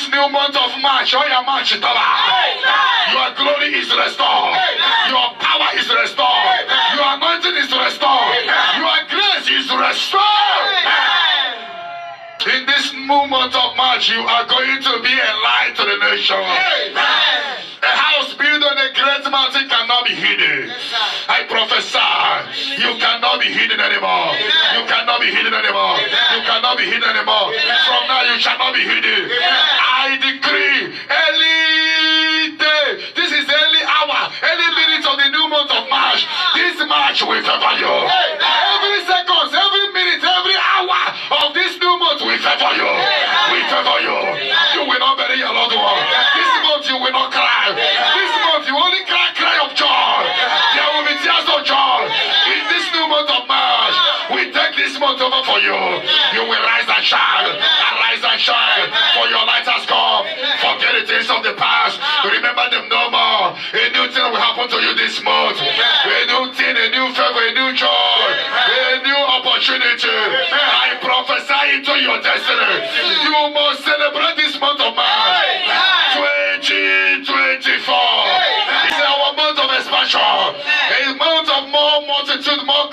this new month of March, your glory is restored. Your power is restored. Your anointing is restored. Your grace is restored. In this moment of March, you are going to be a light to the nation. A house built on a great mountain cannot be hidden. I prophesy, you cannot be hidden anymore. You cannot be hidden anymore. You cannot be hidden anymore. From now, you shall not be hidden. I decree, early day, this is early hour, early minute of the new month of March. This March will favor you. Every second, every minute, every hour of this new month will favor you. We favor you. You will not bury your loved one. This month you will not cry. This month you only cry of joy. There will be tears of joy. In this new month of March, we take this month over for you. You will rise and shine. Arise and shine. For your light has come. Forget the things of the past. Remember them no more. A new thing will happen to you this month. A new thing, a new favor, a new joy, a new opportunity. I prophesy into your destiny. You must celebrate this month of March. 2024 is our month of expansion. A month of more multitude, more